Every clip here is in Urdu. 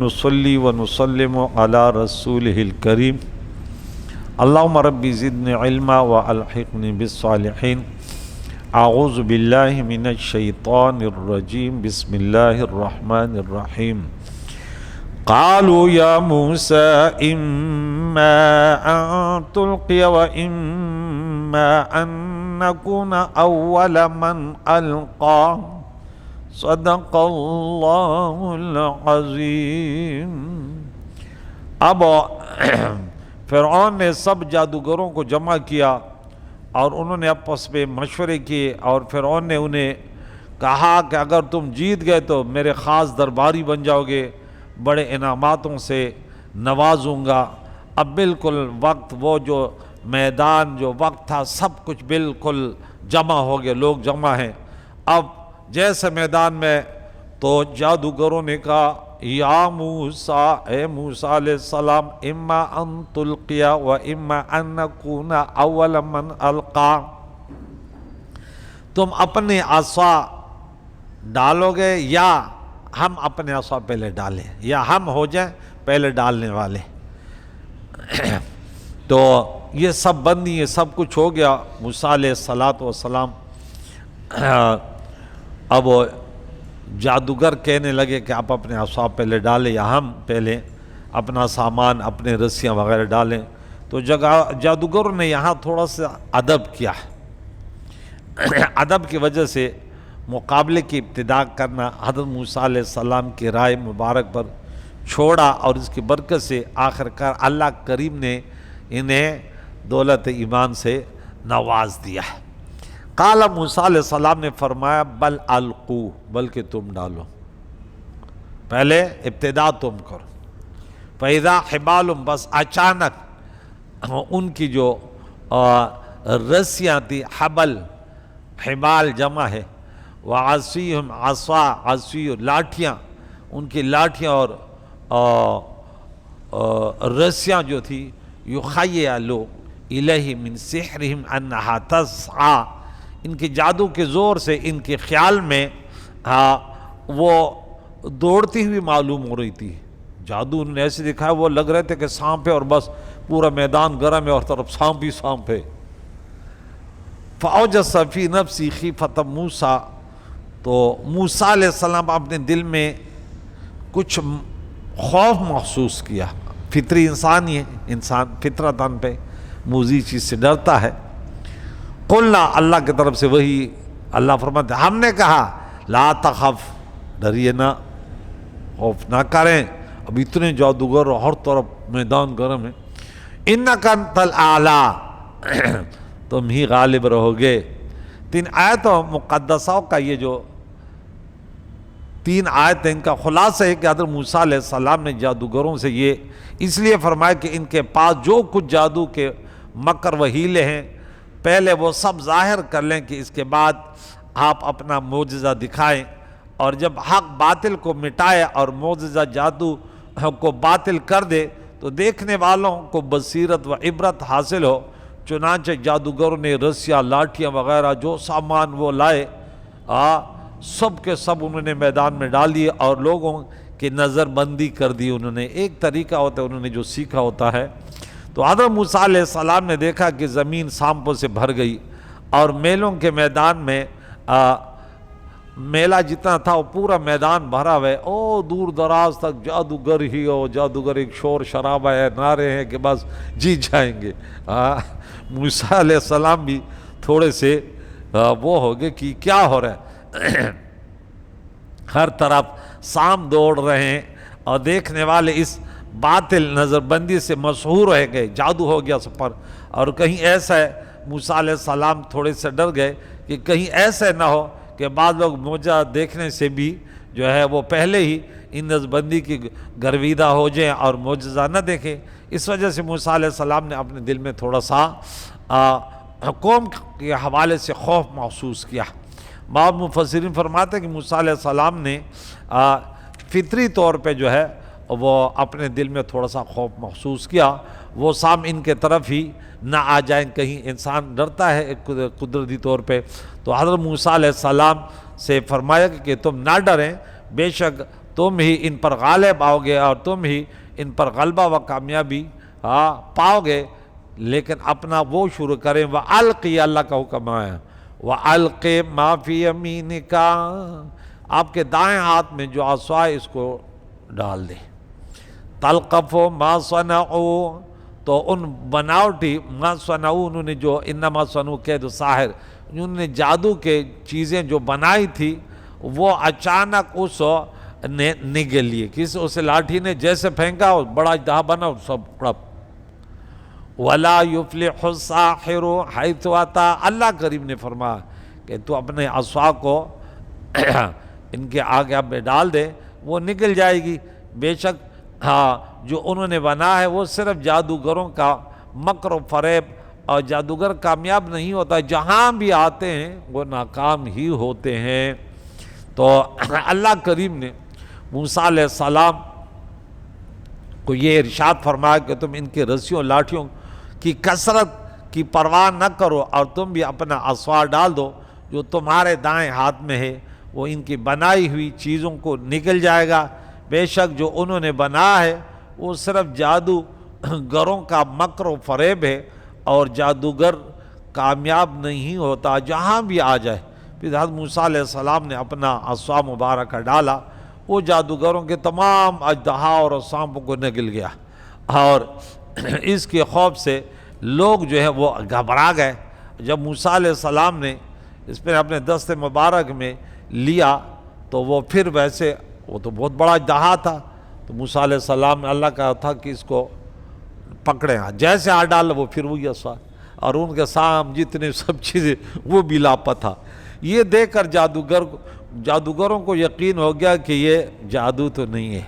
نصلي ونسلم على رسوله الكريم اللهم ربي زدني علما والحقني بالصالحين اعوذ بالله من الشيطان الرجيم بسم الله الرحمن الرحيم قالوا يا موسى إما أن تلقي وإما أن نكون أول من ألقى صدق اللہ العظیم۔ اب فرعون نے سب جادوگروں کو جمع کیا اور انہوں نے آپس میں مشورے کیے، اور فرعون نے انہیں کہا کہ اگر تم جیت گئے تو میرے خاص درباری بن جاؤ گے، بڑے انعاماتوں سے نوازوں گا۔ اب بالکل وقت وہ جو میدان جو وقت تھا سب کچھ بالکل جمع ہو گیا، لوگ جمع ہیں۔ اب جیسے میدان میں تو جادوگروں نے کہا یا موسیٰ، اے موسیٰ علیہ السلام، اما ان تلقیا و اما ان نکون اول من القا، تم اپنے عصا ڈالو گے یا ہم اپنے عصا پہلے ڈالیں، یا ہم ہو جائیں پہلے ڈالنے والے۔ تو یہ سب بندی، یہ سب کچھ ہو گیا۔ موسیٰ علیہ السلام اب وہ جادوگر کہنے لگے کہ آپ اپنے عصا پہلے ڈالیں یا ہم پہلے اپنا سامان، اپنے رسیاں وغیرہ ڈالیں۔ تو جادوگروں نے یہاں تھوڑا سا ادب کیا، ادب کی وجہ سے مقابلے کی ابتدا کرنا حضرت موسیٰ علیہ السلام کی رائے مبارک پر چھوڑا، اور اس کی برکت سے آخرکار اللہ کریم نے انہیں دولت ایمان سے نواز دیا۔ قال موسیٰ علیہ السلام نے فرمایا بل القو، بلکہ تم ڈالو، پہلے ابتدا تم کرو۔ فَإِذَا حِبَالٌ، بس اچانک ان کی جو رسیاں تھی، حبل حبال جمع ہے، وَعَصِيهُمْ عَصَا، عصی لاٹھیاں، ان کی لاٹھیاں اور رسیاں جو تھی، يُخَيَّلُ إِلَيْهِ مِنْ سِحْرِهِمْ أَنَّهَا تَسْعَى، ان کے جادو کے زور سے ان کے خیال میں وہ دوڑتی ہوئی معلوم ہو رہی تھی۔ جادو انہوں نے ایسے دکھایا، وہ لگ رہے تھے کہ سانپ ہے، اور بس پورا میدان گرم ہے اور طرف سانپ ہی سانپ ہے۔ فَأَوْجَسَ فِي نَفْسِهِ خِیفَةَ مُوسیٰ، تو موسیٰ علیہ السلام اپنے دل میں کچھ خوف محسوس کیا۔ فطری انسان ہی ہے، انسان فطرتاً پہ موذی چیز سے ڈرتا ہے۔ قلنا، اللہ کی طرف سے وہی، اللہ فرماتے ہم نے کہا لا تخف، ڈریے نہ، خوف نہ کریں، اب اتنے جادوگر اور ہر طرف میدان گرم ہے۔ انک انت الاعلی، تم ہی غالب رہو گے۔ 3 آیتوں مقدسوں کا یہ جو 3 آیت ہیں، ان کا خلاصہ ہے کہ حضرت موسیٰ علیہ السلام نے جادوگروں سے یہ اس لیے فرمایا کہ ان کے پاس جو کچھ جادو کے مکر و حیلے ہیں پہلے وہ سب ظاہر کر لیں، کہ اس کے بعد آپ اپنا معجزہ دکھائیں، اور جب حق باطل کو مٹائے اور معجزہ جادو کو باطل کر دے تو دیکھنے والوں کو بصیرت و عبرت حاصل ہو۔ چنانچہ جادوگروں نے رسیاں، لاٹھیاں وغیرہ جو سامان وہ لائے سب کے سب انہوں نے میدان میں ڈال دیے، اور لوگوں کی نظر بندی کر دی۔ انہوں نے ایک طریقہ ہوتا ہے، انہوں نے جو سیکھا ہوتا ہے۔ تو حضرت موسیٰ علیہ السلام نے دیکھا کہ زمین سانپوں سے بھر گئی، اور میلوں کے میدان میں میلہ جتنا تھا وہ پورا میدان بھرا ہوا ہے، او دور دراز تک جادوگر ہی ہو، جادوگر، ایک شور شرابہ ہے، نعرے ہیں کہ بس جیت جائیں گے۔ موسیٰ علیہ السلام بھی تھوڑے سے وہ ہو گئے کہ کیا ہو رہا ہے، ہر طرف سانپ دوڑ رہے ہیں، اور دیکھنے والے اس باطل نظر بندی سے مسحور رہ گئے، جادو ہو گیا سب پر۔ اور کہیں ایسا ہے، موسیٰ علیہ السلام تھوڑے سے ڈر گئے کہ کہیں ایسے نہ ہو کہ بعض لوگ معجزہ دیکھنے سے بھی جو ہے وہ پہلے ہی ان نظر بندی کی گرویدہ ہو جائیں اور معجزہ نہ دیکھیں۔ اس وجہ سے موسیٰ علیہ السلام نے اپنے دل میں تھوڑا سا قوم کے حوالے سے خوف محسوس کیا۔ بعض مفسرین فرماتے ہیں کہ موسیٰ علیہ السلام نے فطری طور پہ جو ہے وہ اپنے دل میں تھوڑا سا خوف محسوس کیا، وہ سام ان کے طرف ہی نہ آ جائیں، کہیں انسان ڈرتا ہے قدرتی طور پہ۔ تو حضرت موسیٰ علیہ السلام سے فرمایا کہ تم نہ ڈریں، بے شک تم ہی ان پر غالب آؤ گے اور تم ہی ان پر غلبہ و کامیابی پاؤ گے، لیکن اپنا وہ شروع کریں۔ وَأَلْقِ، اللہ کا حکم آیا، وَأَلْقِ مَا فِي يَمِينِكَ، آپ کے دائیں ہاتھ میں جو عصا ہے اس کو ڈال دے۔ تلقف ما صنعوا، تو ان بناوٹی ما صنعوا، انہوں نے جو انما صنعوا کید ساحر، انہوں نے جادو کے چیزیں جو بنائی تھی وہ اچانک اس نے نگل لیے، اس لاٹھی نے جیسے پھینکا اور بڑا اژدہا بنا اور سب پڑا۔ وَلَا يُفْلِحُ السَّاحِرُ حَيْثُ أَتَى، اللہ کریم نے فرمایا کہ تو اپنے عصا کو ان کے آگے اب ڈال دے، وہ نکل جائے گی۔ بے شک جو انہوں نے بنا ہے وہ صرف جادوگروں کا مکر و فریب، اور جادوگر کامیاب نہیں ہوتا، جہاں بھی آتے ہیں وہ ناکام ہی ہوتے ہیں۔ تو اللہ کریم نے موسیٰ علیہ السلام کو یہ ارشاد فرمایا کہ تم ان کی رسیوں لاٹھیوں کی کثرت کی پرواہ نہ کرو، اور تم بھی اپنا عصا ڈال دو جو تمہارے دائیں ہاتھ میں ہے، وہ ان کی بنائی ہوئی چیزوں کو نکل جائے گا۔ بے شک جو انہوں نے بنا ہے وہ صرف جادوگروں کا مکر و فریب ہے، اور جادوگر کامیاب نہیں ہوتا جہاں بھی آ جائے۔ پھر حضرت موسیٰ علیہ السلام نے اپنا عصا مبارکہ ڈالا، وہ جادوگروں کے تمام اژدہا اور سانپوں کو نگل گیا، اور اس کے خوف سے لوگ جو ہے وہ گھبرا گئے۔ جب موسیٰ علیہ السلام نے اس پہ اپنے دست مبارک میں لیا تو وہ پھر ویسے، وہ تو بہت بڑا اژدہا تھا، تو موسیٰ علیہ السلام نے اللہ کہا تھا کہ اس کو پکڑیں، جیسے ہاتھ ڈالا وہ پھر وہی عصا، اور ان کے سام جتنے سب چیزیں وہ بھی لاپتہ۔ یہ دیکھ کر جادوگروں کو یقین ہو گیا کہ یہ جادو تو نہیں ہے،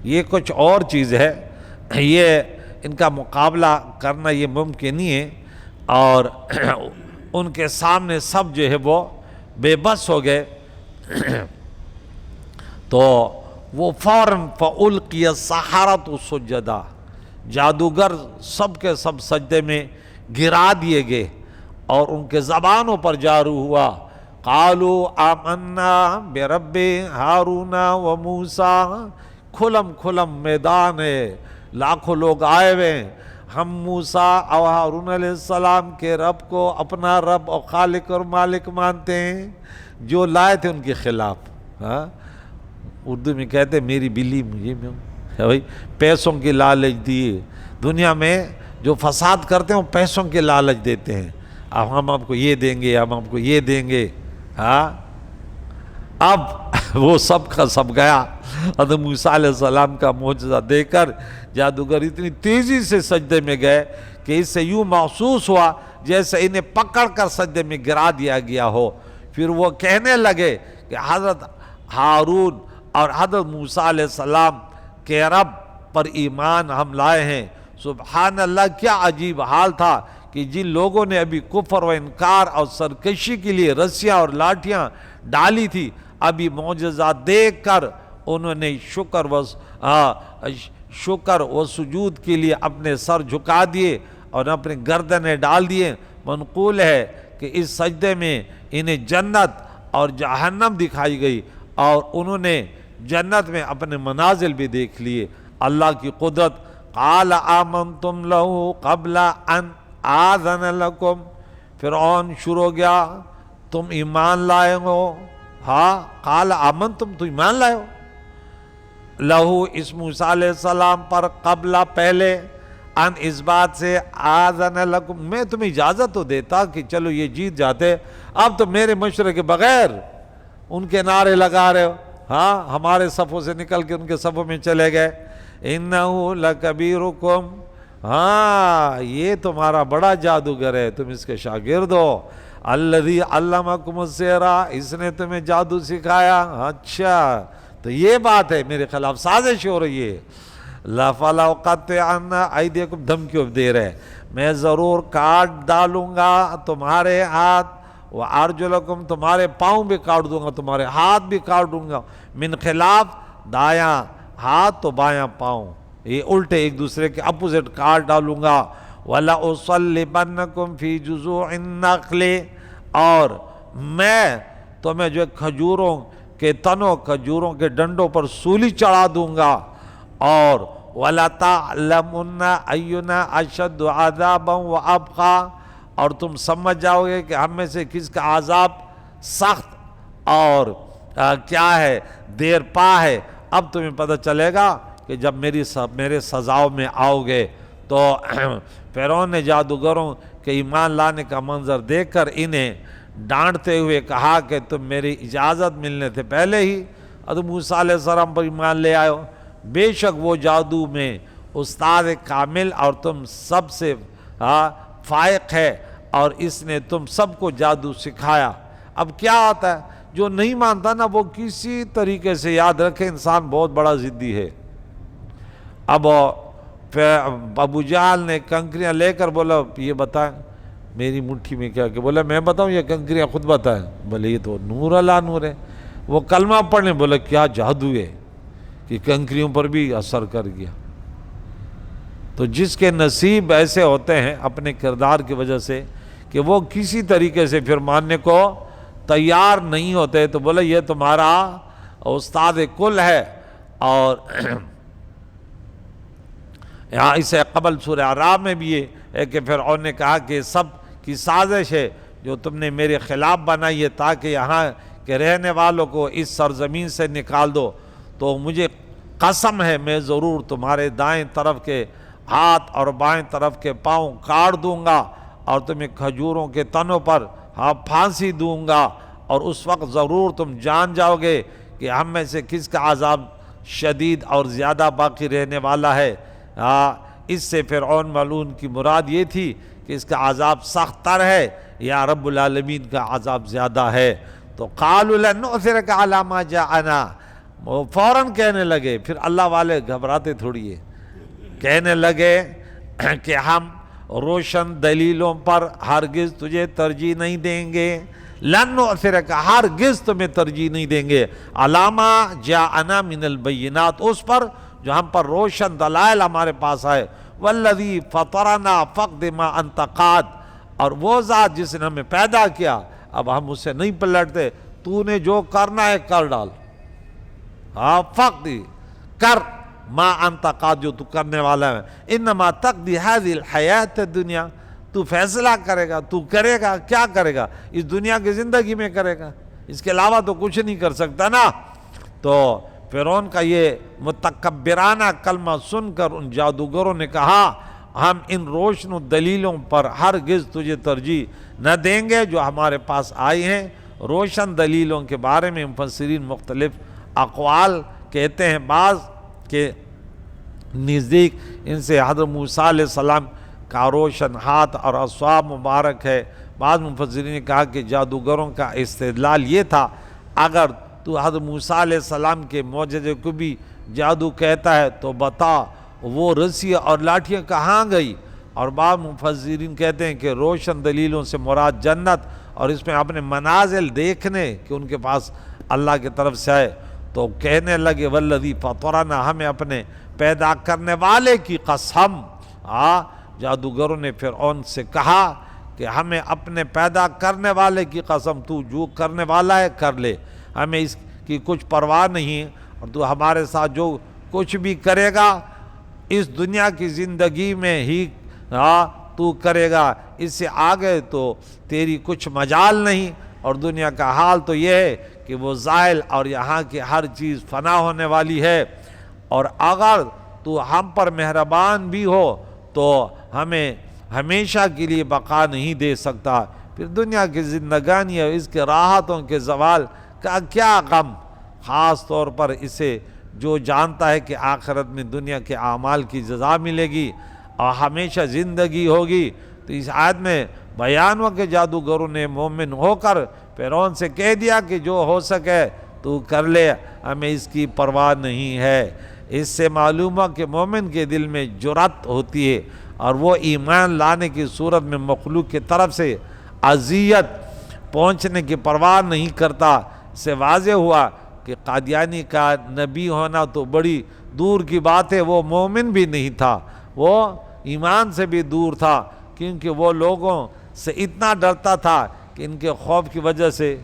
یہ کچھ اور چیز ہے، یہ ان کا مقابلہ کرنا یہ ممکن نہیں ہے، اور ان کے سامنے سب جو ہے وہ بے بس ہو گئے۔ تو وہ فوراً فَأُلْقِيَ السَّحَرَةُ سُجَّدًا، جادوگر سب کے سب سجدے میں گرا دیے گئے، اور ان کے زبانوں پر جاری ہوا قَالُوا آمَنَّا بِرَبِّ ہارون وَمُوسَىٰ، کھلم میدان ہے، لاکھوں لوگ آئے ہوئے ہیں، ہم موسیٰ اور ہارون علیہ السلام کے رب کو اپنا رب اور خالق اور مالک مانتے ہیں، جو لائے تھے ان کے خلاف۔ اردو میں کہتے ہیں میری بلی مجھے میں بھائی، پیسوں کی لالچ دیے، دنیا میں جو فساد کرتے ہیں وہ پیسوں کے لالچ دیتے ہیں، اب ہم آپ کو یہ دیں گے، ہم آپ کو یہ دیں گے۔ اب وہ سب کا سب گیا۔ حضرت موسیٰ علیہ السلام کا معجزہ دیکھ کر جادوگر اتنی تیزی سے سجدے میں گئے کہ اس سے یوں محسوس ہوا جیسے انہیں پکڑ کر سجدے میں گرا دیا گیا ہو۔ پھر وہ کہنے لگے کہ حضرت ہارون اور حضرت موسیٰ علیہ السلام کے رب پر ایمان ہم لائے ہیں۔ سبحان اللہ، کیا عجیب حال تھا کہ جن لوگوں نے ابھی کفر و انکار اور سرکشی کے لیے رسیاں اور لاٹھیاں ڈالی تھی، ابھی معجزات دیکھ کر انہوں نے شکر و سجود کے لیے اپنے سر جھکا دیے اور اپنے گردنیں ڈال دیے۔ منقول ہے کہ اس سجدے میں انہیں جنت اور جہنم دکھائی گئی، اور انہوں نے جنت میں اپنے منازل بھی دیکھ لیے، اللہ کی قدرت۔ قال آمنتم لہ قبل ان آذن لکم، فرعون شروع ہو گیا، تم ایمان لائے ہو؟ ہاں، قال آمنتم، تو ایمان لائے ہو لہو، اس موسیٰ علیہ السلام پر، قبل پہلے، ان اس بات سے، آذن لکم میں تمہیں اجازت تو دیتا کہ چلو یہ جیت جاتے، اب تو میرے مشورے کے بغیر ان کے نعرے لگا رہے ہو، ہاں ہمارے صفوں سے نکل کے ان کے صفوں میں چلے گئے۔ انہو لکبیرکم، ہاں یہ تمہارا بڑا جادوگر ہے، تم اس کے شاگرد ہو، الذی علمکم السحر، اس نے تمہیں جادو سکھایا، اچھا تو یہ بات ہے، میرے خلاف سازش ہو رہی ہے۔ لَفَلَأُقَطِّعَنَّ أَيْدِيَكُمْ دھمکیوں دے رہے، میں ضرور کاٹ ڈالوں گا تمہارے ہاتھ، وَأَرْجُلَكُمْ تمہارے پاؤں بھی کاٹ دوں گا، تمہارے ہاتھ بھی کاٹ دوں گا، من خلاف، دایاں ہاتھ تو بایاں پاؤں، یہ الٹے ایک دوسرے کے اپوزٹ کاٹ ڈالوں گا۔ وَلَأُصَلِّبَنَّكُمْ فِي جُذُوعِ النَّخْلِ، اور میں تمہیں جو کھجوروں کے تنوں کھجوروں کے ڈنڈوں پر سولی چڑھا دوں گا، اور وَلَتَعْلَمُنَّ أَيُّنَا أَشَدُّ عَذَابًا وَأَبْقَىٰ، اور تم سمجھ جاؤ گے کہ ہم میں سے کس کا عذاب سخت اور کیا ہے، دیر پا ہے۔ اب تمہیں پتہ چلے گا کہ جب میرے سزاؤں میں آؤ گے۔ تو فرعون نے جادوگروں کے ایمان لانے کا منظر دیکھ کر انہیں ڈانٹتے ہوئے کہا کہ تم میری اجازت ملنے سے پہلے ہی حضرت موسیٰ علیہ السلام پر ایمان لے آئے ہو، بے شک وہ جادو میں استاد کامل اور تم سب سے فائق ہے، اور اس نے تم سب کو جادو سکھایا۔ اب کیا آتا ہے، جو نہیں مانتا نا وہ کسی طریقے سے یاد رکھے انسان بہت بڑا ضدی ہے۔ اب ابو جہل نے کنکریاں لے کر بولا یہ بتائیں میری مٹھی میں کیا، کہ بولا میں بتاؤں یا کنکریاں خود بتائیں؟ بولے یہ تو نور اللہ نور ہے۔ وہ کلمہ پڑھنے بولا کیا جادو ہے کہ کنکریوں پر بھی اثر کر گیا۔ تو جس کے نصیب ایسے ہوتے ہیں اپنے کردار کی وجہ سے کہ وہ کسی طریقے سے پھر ماننے کو تیار نہیں ہوتے، تو بولا یہ تمہارا استاد کل ہے۔ اور یہاں اسے قبل سورہ اعراف میں بھی یہ ہے کہ فرعون نے کہا کہ سب کی سازش ہے جو تم نے میرے خلاف بنائی ہے تاکہ یہاں کے رہنے والوں کو اس سرزمین سے نکال دو، تو مجھے قسم ہے میں ضرور تمہارے دائیں طرف کے ہاتھ اور بائیں طرف کے پاؤں کاٹ دوں گا، اور تمہیں کھجوروں کے تنوں پر پھانسی دوں گا، اور اس وقت ضرور تم جان جاؤ گے کہ ہم میں سے کس کا عذاب شدید اور زیادہ باقی رہنے والا ہے۔ اس سے فرعون ملعون کی مراد یہ تھی کہ اس کا عذاب سخت تر ہے یا رب العالمین کا عذاب زیادہ ہے۔ تو قالوا لن نؤثرك على ما جاءنا، وہ فوراً کہنے لگے، پھر اللہ والے گھبراتے تھوڑی ہے، کہنے لگے کہ ہم روشن دلیلوں پر ہرگز تجھے ترجیح نہیں دیں گے، لن نؤثرك ہرگز تمہیں ترجیح نہیں دیں گے، علی ما جاءنا من البینات، اس پر جو ہم پر روشن دلائل ہمارے پاس آئے، والذی فطرنا فاقض ما انت قاض، اور وہ ذات جس نے ہمیں پیدا کیا اب ہم اسے نہیں پلٹتے، تو نے جو کرنا ہے کر ڈال، فقد کر ما انت قاض، جو تو کرنے والا ہے، انما تقضی هذه الحیات الدنیا، تو فیصلہ کرے گا، تو کرے گا، کیا کرے گا اس دنیا کی زندگی میں کرے گا، اس کے علاوہ تو کچھ نہیں کر سکتا نا۔ تو فرعون کا یہ متکبرانہ کلمہ سن کر ان جادوگروں نے کہا ہم ان روشن دلیلوں پر ہرگز تجھے ترجیح نہ دیں گے جو ہمارے پاس آئی ہیں۔ روشن دلیلوں کے بارے میں مفسرین مختلف اقوال کہتے ہیں، بعض کے نزدیک ان سے حضرت موسیٰ علیہ السلام کا روشن ہاتھ اور عصا مبارک ہے، بعض مفسرین نے کہا کہ جادوگروں کا استدلال یہ تھا اگر تو حضرت موسیٰ علیہ السلام کے معجزے کو بھی جادو کہتا ہے تو بتا وہ رسی اور لاٹھیاں کہاں گئی، اور بعض مفسرین کہتے ہیں کہ روشن دلیلوں سے مراد جنت، اور اس میں اپنے منازل دیکھنے کہ ان کے پاس اللہ کی طرف سے آئے، تو کہنے لگے والذی فطرنا، ہمیں اپنے پیدا کرنے والے کی قسم۔ جادوگروں نے فرعون سے کہا کہ ہمیں اپنے پیدا کرنے والے کی قسم، تو جو کرنے والا ہے کر لے، ہمیں اس کی کچھ پرواہ نہیں، اور تو ہمارے ساتھ جو کچھ بھی کرے گا اس دنیا کی زندگی میں ہی تو کرے گا، اس سے آگے تو تیری کچھ مجال نہیں، اور دنیا کا حال تو یہ ہے کہ وہ زائل اور یہاں کی ہر چیز فنا ہونے والی ہے، اور اگر تو ہم پر مہربان بھی ہو تو ہمیں ہمیشہ کے لیے بقا نہیں دے سکتا، پھر دنیا کی زندگانی اور اس کے راحتوں کے زوال کا کیا غم، خاص طور پر اسے جو جانتا ہے کہ آخرت میں دنیا کے اعمال کی جزا ملے گی اور ہمیشہ زندگی ہوگی۔ تو اس آیت میں بیان ہوا کہ جادوگروں نے مومن ہو کر فرعون سے کہہ دیا کہ جو ہو سکے تو کر لے، ہمیں اس کی پرواہ نہیں ہے۔ اس سے معلوم ہوا کہ مومن کے دل میں جرأت ہوتی ہے اور وہ ایمان لانے کی صورت میں مخلوق کی طرف سے اذیت پہنچنے کی پرواہ نہیں کرتا۔ اس سے واضح ہوا کہ قادیانی کا نبی ہونا تو بڑی دور کی بات ہے، وہ مومن بھی نہیں تھا، وہ ایمان سے بھی دور تھا، کیونکہ وہ لوگوں سے اتنا ڈرتا تھا کہ ان کے خوف کی وجہ سے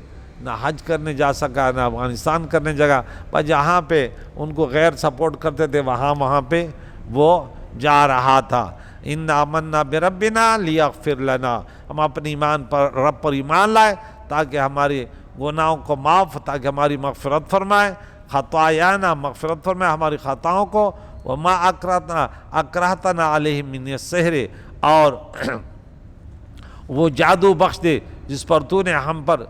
نہ حج کرنے جا سکا، نہ افغانستان کرنے جگہ، پر جہاں پہ ان کو غیر سپورٹ کرتے تھے وہاں پہ وہ جا رہا تھا۔ اِنَّا آمَنَّا بِرَبِّنَا لِيَغْفِرْ لَنَا، ہم اپنے ایمان پر، رب پر ایمان لائے تاکہ ہماری گناہوں کو معاف، تاکہ ہماری مغفرت فرمائے، خطایانا مغفرت فرمائے ہماری خطاؤں کو، وما اکرہتنا علیہ من السحر، اور وہ جادو بخش دے جس پر تو نے ہم پر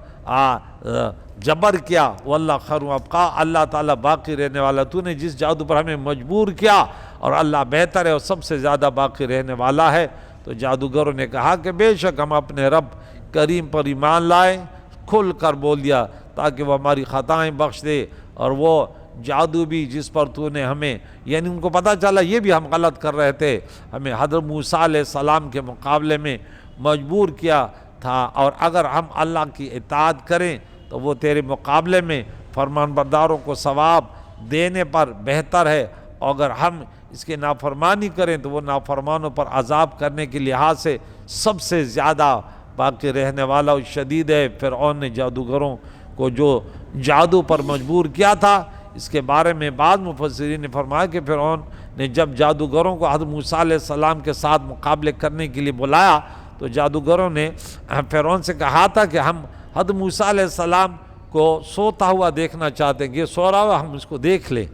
جبر کیا، واللہ خیر وابقیٰ، اللہ تعالیٰ باقی رہنے والا، تو نے جس جادو پر ہمیں مجبور کیا، اور اللہ بہتر ہے اور سب سے زیادہ باقی رہنے والا ہے۔ تو جادوگروں نے کہا کہ بے شک ہم اپنے رب کریم پر ایمان لائیں، کھل کر بول دیا تاکہ وہ ہماری خطائیں بخش دے، اور وہ جادو بھی جس پر تو نے ہمیں، یعنی ان کو پتہ چلا یہ بھی ہم غلط کر رہے تھے، ہمیں حضرت موسیٰ علیہ السلام کے مقابلے میں مجبور کیا تھا، اور اگر ہم اللہ کی اطاعت کریں تو وہ تیرے مقابلے میں فرمان برداروں کو ثواب دینے پر بہتر ہے، اور اگر ہم اس کی نافرمانی کریں تو وہ نافرمانوں پر عذاب کرنے کے لحاظ سے سب سے زیادہ باقی رہنے والا اور شدید ہے۔ فرعون نے جادوگروں کو جو جادو پر مجبور کیا تھا، اس کے بارے میں بعض مفسرین نے فرمایا کہ فرعون نے جب جادوگروں کو حضرت موسیٰ علیہ السلام کے ساتھ مقابلے کرنے کے لیے بلایا تو جادوگروں نے فرعون سے کہا تھا کہ ہم حضرت موسیٰ علیہ السلام کو سوتا ہوا دیکھنا چاہتے ہیں، کہ یہ سو رہا ہوا ہم اس کو دیکھ لیں۔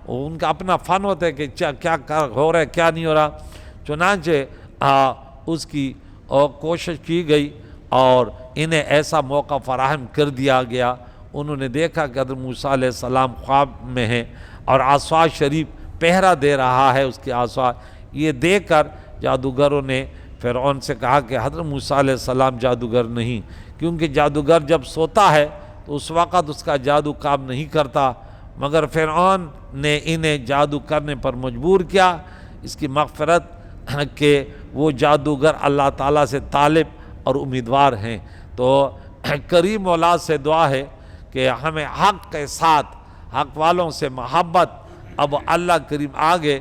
ان کا اپنا فن ہوتا ہے کہ کیا ہو رہا ہے کیا نہیں ہو رہا۔ چنانچہ اس کی کوشش کی گئی اور انہیں ایسا موقع فراہم کر دیا گیا، انہوں نے دیکھا کہ حضرت موسیٰ علیہ السلام خواب میں ہیں اور عصا شریف پہرا دے رہا ہے اس کی عصا، یہ دیکھ کر جادوگروں نے فرعون سے کہا کہ حضرت موسیٰ علیہ السلام جادوگر نہیں، کیونکہ جادوگر جب سوتا ہے تو اس وقت اس کا جادو کام نہیں کرتا، مگر فرعون نے انہیں جادو کرنے پر مجبور کیا، اس کی مغفرت کہ وہ جادوگر اللہ تعالیٰ سے طالب اور امیدوار ہیں۔ تو کریم مولا سے دعا ہے کہ ہمیں حق کے ساتھ حق والوں سے محبت۔ اب اللہ کریم آگے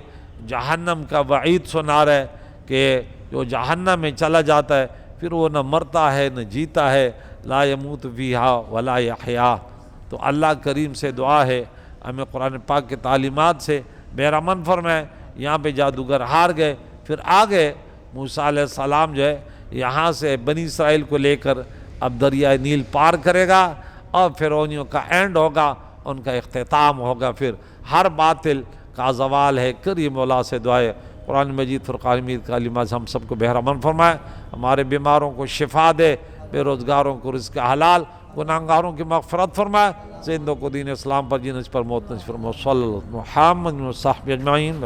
جہنم کا وعید سنا رہے کہ جو جہنم میں چلا جاتا ہے پھر وہ نہ مرتا ہے نہ جیتا ہے، لا یموت فیہا ولا یحیا۔ تو اللہ کریم سے دعا ہے ہمیں قرآن پاک کے تعلیمات سے بہرمند فرمائے۔ یہاں پہ جادوگر ہار گئے، پھر آگے موسیٰ علیہ السلام جو ہے یہاں سے بنی اسرائیل کو لے کر اب دریائے نیل پار کرے گا، اور فرعونیوں کا اینڈ ہوگا، ان کا اختتام ہوگا، پھر ہر باطل کا زوال ہے۔ کریم مولا سے دعائے قرآن مجید فرقان حمید کا کلمات ہم سب کو بہرمند فرمائے، ہمارے بیماروں کو شفا دے، بے روزگاروں کو رزق حلال، گناہگاروں کی مغفرت فرمائے، زندوں کو دین اسلام پر جن اس پر موت نصیب فرمائے۔ صلی اللہ محمد و صحبہ اجمعین۔